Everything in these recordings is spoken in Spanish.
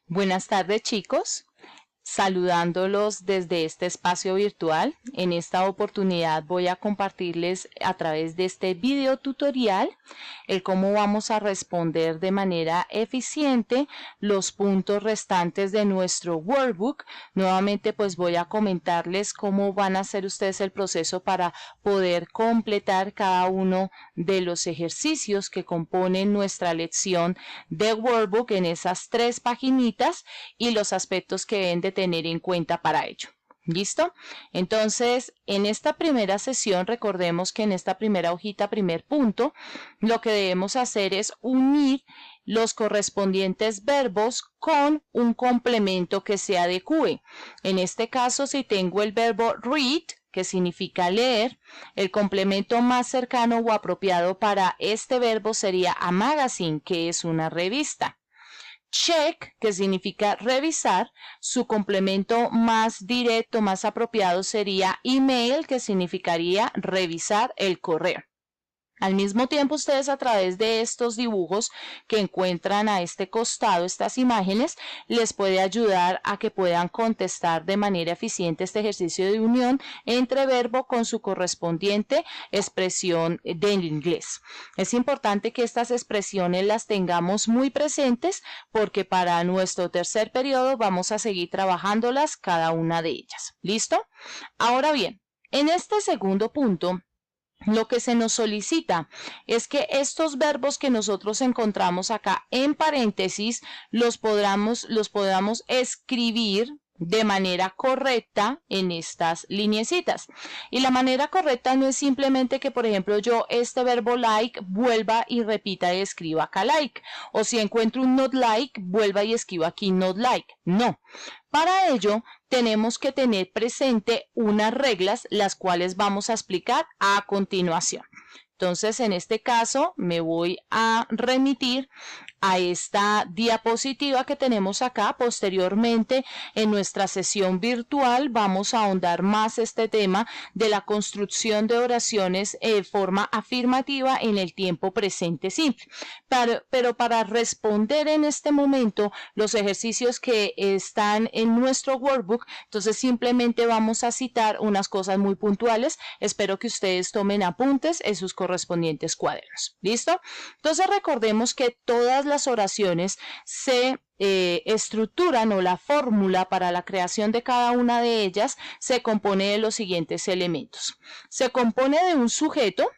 Buenas tardes, chicos. Saludándolos desde este espacio virtual. En esta oportunidad voy a compartirles a través de este video tutorial el cómo vamos a responder de manera eficiente los puntos restantes de nuestro workbook. Nuevamente pues voy a comentarles cómo van a hacer ustedes el proceso para poder completar cada uno de los ejercicios que componen nuestra lección de workbook en esas 3 paginitas y los aspectos que deben de tener en cuenta para ello. ¿Listo? Entonces, en esta primera sesión, recordemos que en esta primera hojita, primer punto, lo que debemos hacer es unir los correspondientes verbos con un complemento que se adecue. En este caso, si tengo el verbo read, que significa leer, el complemento más cercano o apropiado para este verbo sería a magazine, que es una revista. Check, que significa revisar, su complemento más directo, más apropiado sería email, que significaría revisar el correo. Al mismo tiempo, ustedes a través de estos dibujos que encuentran a este costado, estas imágenes, les puede ayudar a que puedan contestar de manera eficiente este ejercicio de unión entre verbo con su correspondiente expresión del inglés. Es importante que estas expresiones las tengamos muy presentes porque para nuestro tercer periodo vamos a seguir trabajándolas cada una de ellas. ¿Listo? Ahora bien, en este segundo punto, lo que se nos solicita es que estos verbos que nosotros encontramos acá en paréntesis los podamos escribir de manera correcta en estas lineecitas. Y la manera correcta no es simplemente que, por ejemplo, yo este verbo like vuelva y repita y escriba acá like. O si encuentro un not like, vuelva y escriba aquí not like. No. Para ello, tenemos que tener presente unas reglas, las cuales vamos a explicar a continuación. Entonces, en este caso, me voy a remitir a esta diapositiva que tenemos acá. Posteriormente, en nuestra sesión virtual, vamos a ahondar más este tema de la construcción de oraciones de forma afirmativa en el tiempo presente simple. Pero para responder en este momento los ejercicios que están en nuestro workbook, entonces simplemente vamos a citar unas cosas muy puntuales. Espero que ustedes tomen apuntes en sus correspondientes cuadernos. ¿Listo? Entonces recordemos que todas las oraciones se estructuran, o la fórmula para la creación de cada una de ellas se compone de los siguientes elementos. Se compone de un sujeto,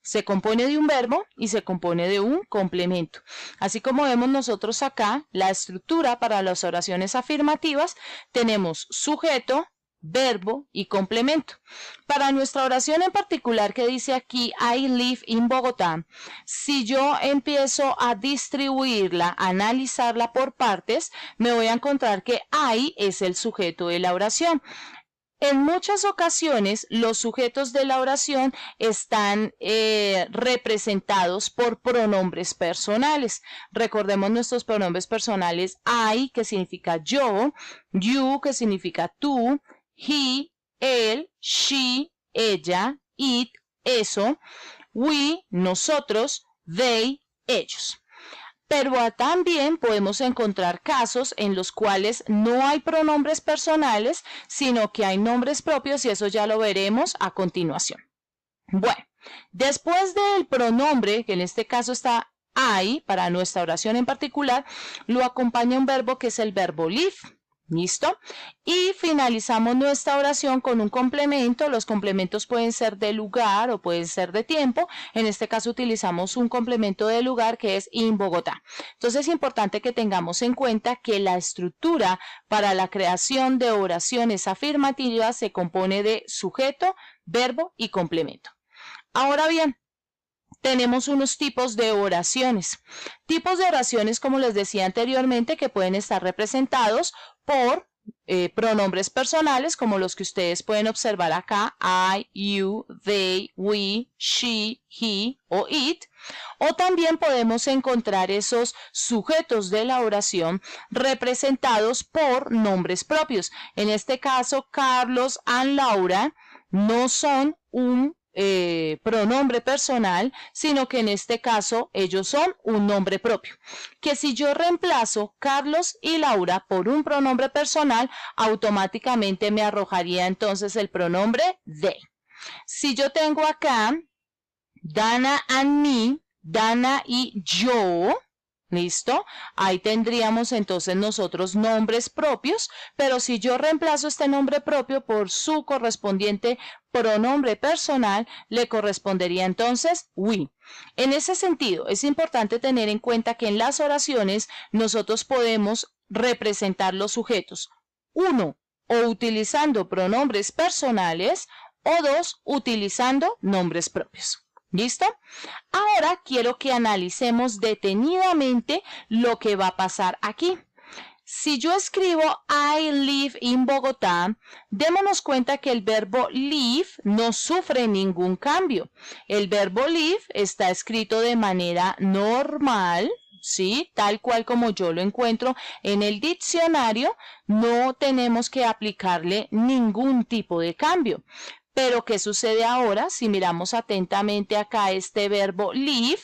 se compone de un verbo y se compone de un complemento. Así como vemos nosotros acá, la estructura para las oraciones afirmativas, tenemos sujeto, verbo y complemento. Para nuestra oración en particular que dice aquí I live in Bogotá, si yo empiezo a distribuirla, a analizarla por partes, me voy a encontrar que I es el sujeto de la oración. En muchas ocasiones los sujetos de la oración están representados por pronombres personales. Recordemos nuestros pronombres personales: I, que significa yo; you, que significa tú; he, él; she, ella; it, eso; we, nosotros; they, ellos. Pero también podemos encontrar casos en los cuales no hay pronombres personales, sino que hay nombres propios, y eso ya lo veremos a continuación. Bueno, después del pronombre, que en este caso está I, para nuestra oración en particular, lo acompaña un verbo que es el verbo live. ¿Listo? Y finalizamos nuestra oración con un complemento. Los complementos pueden ser de lugar o pueden ser de tiempo. En este caso utilizamos un complemento de lugar que es in Bogotá. Entonces es importante que tengamos en cuenta que la estructura para la creación de oraciones afirmativas se compone de sujeto, verbo y complemento. Ahora bien, tenemos unos tipos de oraciones. Tipos de oraciones, como les decía anteriormente, que pueden estar representados por pronombres personales, como los que ustedes pueden observar acá: I, you, they, we, she, he o it. O también podemos encontrar esos sujetos de la oración representados por nombres propios. En este caso, Carlos y Laura no son un pronombre personal, sino que en este caso ellos son un nombre propio. Que si yo reemplazo Carlos y Laura por un pronombre personal, automáticamente me arrojaría entonces el pronombre they. Si yo tengo acá Dana and me, Dana y yo, ¿listo? Ahí tendríamos entonces nosotros nombres propios, pero si yo reemplazo este nombre propio por su correspondiente pronombre personal, le correspondería entonces we. En ese sentido, es importante tener en cuenta que en las oraciones nosotros podemos representar los sujetos. 1. O utilizando pronombres personales, o 2. Utilizando nombres propios. ¿Listo? Ahora quiero que analicemos detenidamente lo que va a pasar aquí. Si yo escribo I live in Bogotá, démonos cuenta que el verbo live no sufre ningún cambio. El verbo live está escrito de manera normal, ¿sí? Tal cual como yo lo encuentro en el diccionario, no tenemos que aplicarle ningún tipo de cambio. Pero, ¿qué sucede ahora? Si miramos atentamente acá este verbo live,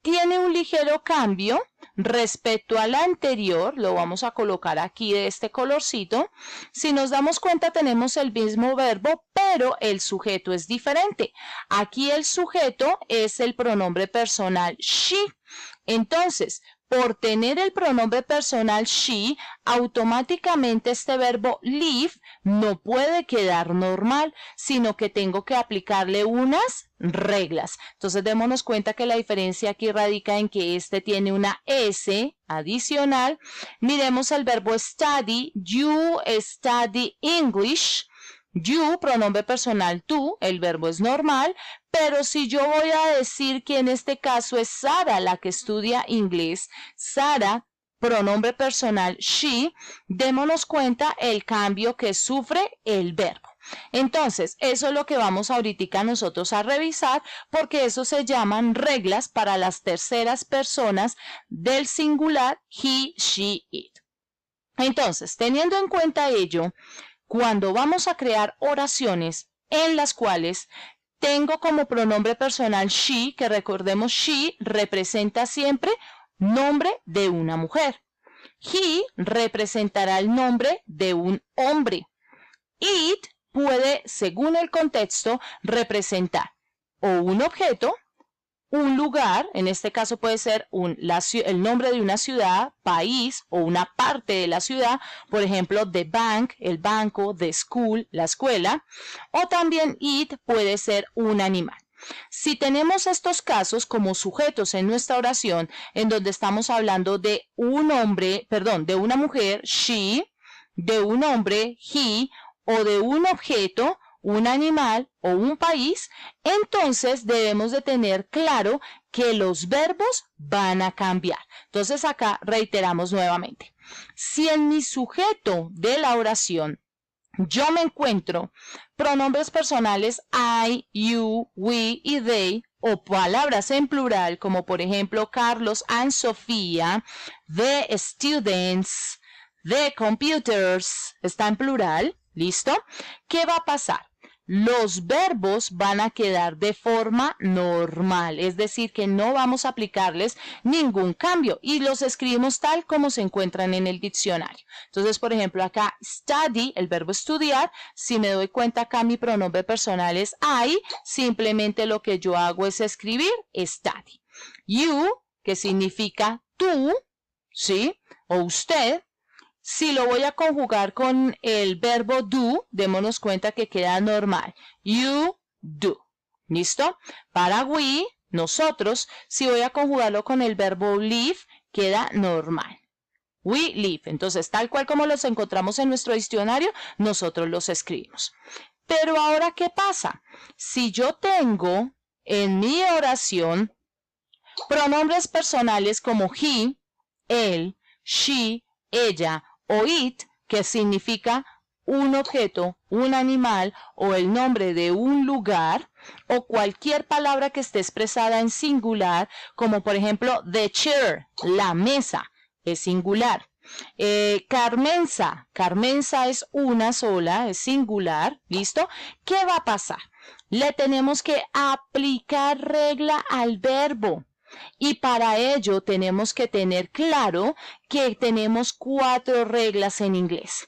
tiene un ligero cambio respecto al anterior, lo vamos a colocar aquí de este colorcito. Si nos damos cuenta tenemos el mismo verbo, pero el sujeto es diferente. Aquí el sujeto es el pronombre personal she. Entonces, por tener el pronombre personal she, automáticamente este verbo live no puede quedar normal, sino que tengo que aplicarle unas reglas. Entonces, démonos cuenta que la diferencia aquí radica en que este tiene una S adicional. Miremos el verbo study. You study English. You, pronombre personal tú, el verbo es normal, pero si yo voy a decir que en este caso es Sara la que estudia inglés, Sara, pronombre personal she, démonos cuenta el cambio que sufre el verbo. Entonces, eso es lo que vamos ahorita nosotros a revisar, porque eso se llaman reglas para las terceras personas del singular he, she, it. Entonces, teniendo en cuenta ello, cuando vamos a crear oraciones en las cuales tengo como pronombre personal she, que recordemos she representa siempre nombre de una mujer. He representará el nombre de un hombre. It puede, según el contexto, representar o un objeto, un lugar, en este caso puede ser el nombre de una ciudad, país o una parte de la ciudad, por ejemplo, the bank, el banco, the school, la escuela, o también it puede ser un animal. Si tenemos estos casos como sujetos en nuestra oración, en donde estamos hablando de un hombre, perdón, de una mujer, she, de un hombre, he, o de un objeto, un animal o un país, entonces debemos de tener claro que los verbos van a cambiar. Entonces acá reiteramos nuevamente. Si en mi sujeto de la oración yo me encuentro pronombres personales I, you, we y they, o palabras en plural como por ejemplo Carlos and Sofía, the students, the computers, está en plural, ¿listo? ¿Qué va a pasar? Los verbos van a quedar de forma normal, es decir, que no vamos a aplicarles ningún cambio y los escribimos tal como se encuentran en el diccionario. Entonces, por ejemplo, acá study, el verbo estudiar, si me doy cuenta acá mi pronombre personal es I, simplemente lo que yo hago es escribir study. You, que significa tú, ¿sí? O usted. Si lo voy a conjugar con el verbo do, démonos cuenta que queda normal. You do. ¿Listo? Para we, nosotros, si voy a conjugarlo con el verbo live, queda normal. We live. Entonces, tal cual como los encontramos en nuestro diccionario, nosotros los escribimos. Pero ahora, ¿qué pasa? Si yo tengo en mi oración pronombres personales como he, él, she, ella, o it, que significa un objeto, un animal o el nombre de un lugar, o cualquier palabra que esté expresada en singular, como por ejemplo the chair, la mesa, es singular. Carmenza. Carmenza es una sola, es singular. ¿Listo? ¿Qué va a pasar? Le tenemos que aplicar regla al verbo. Y para ello tenemos que tener claro que tenemos 4 reglas en inglés.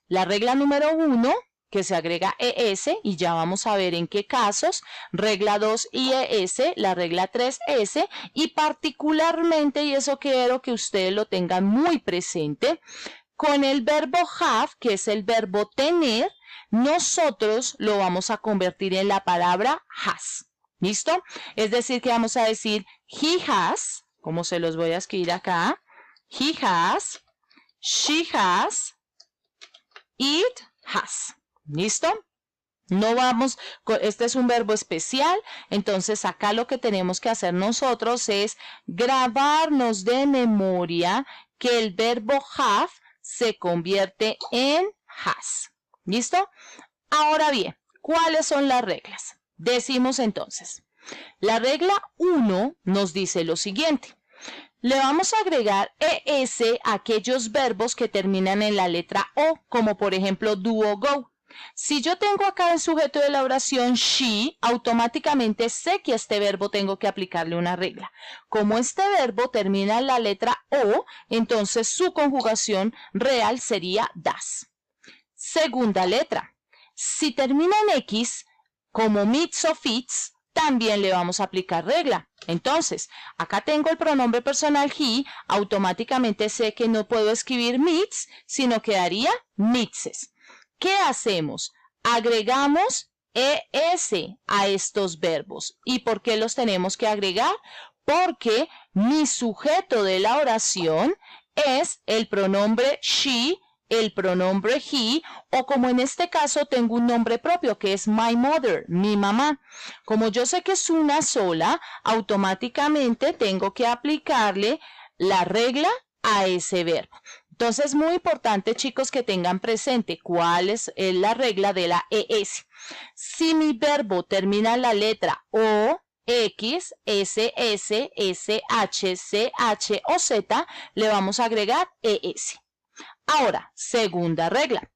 La regla número 1, que se agrega ES, y ya vamos a ver en qué casos. Regla 2, IES, la regla 3, S, y particularmente, y eso quiero que ustedes lo tengan muy presente, con el verbo have, que es el verbo tener, nosotros lo vamos a convertir en la palabra has. ¿Listo? Es decir, que vamos a decir he has, como se los voy a escribir acá, he has, she has, it has. ¿Listo? No vamos, este es un verbo especial, entonces acá lo que tenemos que hacer nosotros es grabarnos de memoria que el verbo have se convierte en has. ¿Listo? Ahora bien, ¿cuáles son las reglas? Decimos entonces, la regla 1 nos dice lo siguiente. Le vamos a agregar ES a aquellos verbos que terminan en la letra O, como por ejemplo do o go. Si yo tengo acá el sujeto de la oración she, automáticamente sé que a este verbo tengo que aplicarle una regla. Como este verbo termina en la letra O, entonces su conjugación real sería das. Segunda letra. Si termina en X, como meets o fits, también le vamos a aplicar regla. Entonces, acá tengo el pronombre personal he, automáticamente sé que no puedo escribir meets, sino quedaría meetses. ¿Qué hacemos? Agregamos ES a estos verbos. ¿Y por qué los tenemos que agregar? Porque mi sujeto de la oración es el pronombre she, el pronombre he, o como en este caso tengo un nombre propio que es my mother, mi mamá. Como yo sé que es una sola, automáticamente tengo que aplicarle la regla a ese verbo. Entonces es muy importante, chicos, que tengan presente cuál es la regla de la ES. Si mi verbo termina en la letra O, X, S, S, S, H, C, H o Z, le vamos a agregar ES. Ahora, segunda regla.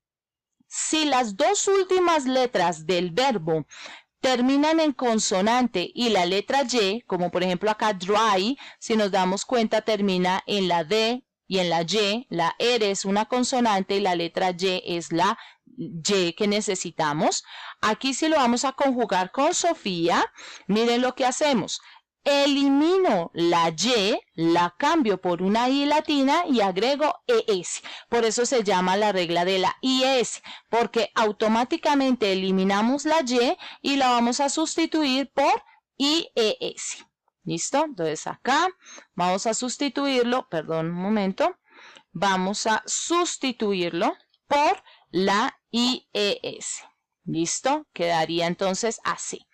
Si las dos últimas letras del verbo terminan en consonante y la letra Y, como por ejemplo acá dry, si nos damos cuenta termina en la D y en la Y, la R es una consonante y la letra Y es la Y que necesitamos. Aquí sí lo vamos a conjugar con Sofía. Miren lo que hacemos. Elimino la Y, la cambio por una I latina y agrego ES. Por eso se llama la regla de la IES, porque automáticamente eliminamos la Y la vamos a sustituir por IES. ¿Listo? Entonces acá vamos a sustituirlo, perdón un momento, vamos a sustituirlo por la IES. ¿Listo? Quedaría entonces así.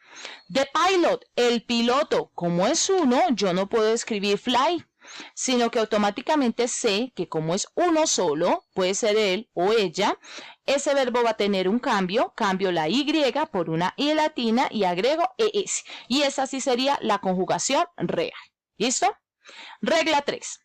The pilot, el piloto, como es uno, yo no puedo escribir fly, sino que automáticamente sé que como es uno solo, puede ser él o ella, ese verbo va a tener un cambio, cambio la Y por una I latina y agrego ES. Y esa sí sería la conjugación real. ¿Listo? Regla 3.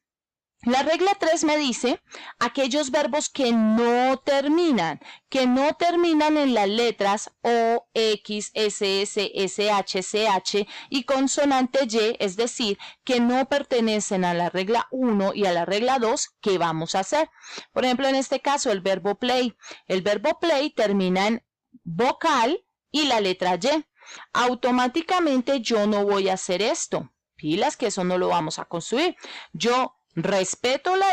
La regla 3 me dice aquellos verbos que no terminan en las letras O, X, SS, SH, CH y consonante Y, es decir, que no pertenecen a la regla 1 y a la regla 2, ¿qué vamos a hacer? Por ejemplo, en este caso, el verbo play. El verbo play termina en vocal y la letra Y. Automáticamente yo no voy a hacer esto. Pilas, que eso no lo vamos a construir. Yo respeto la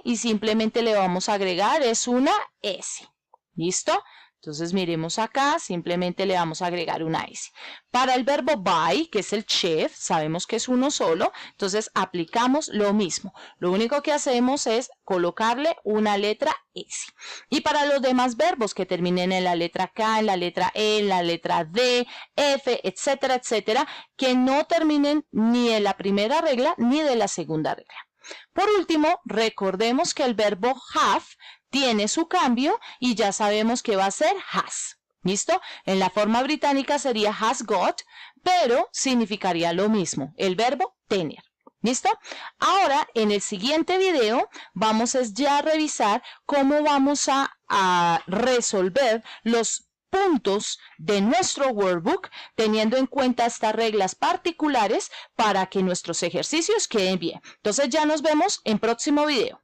Y simplemente le vamos a agregar es una S. ¿Listo? Entonces miremos acá, simplemente le vamos a agregar una S. Para el verbo buy, que es el chef, sabemos que es uno solo, entonces aplicamos lo mismo. Lo único que hacemos es colocarle una letra S. Y para los demás verbos que terminen en la letra K, en la letra E, en la letra D, F, etcétera, etcétera, que no terminen ni en la primera regla ni de la segunda regla. Por último, recordemos que el verbo have tiene su cambio y ya sabemos que va a ser has. ¿Listo? En la forma británica sería has got, pero significaría lo mismo, el verbo tener. ¿Listo? Ahora, en el siguiente video, vamos ya a revisar cómo vamos a resolver los puntos de nuestro workbook, teniendo en cuenta estas reglas particulares para que nuestros ejercicios queden bien. Entonces ya nos vemos en próximo video.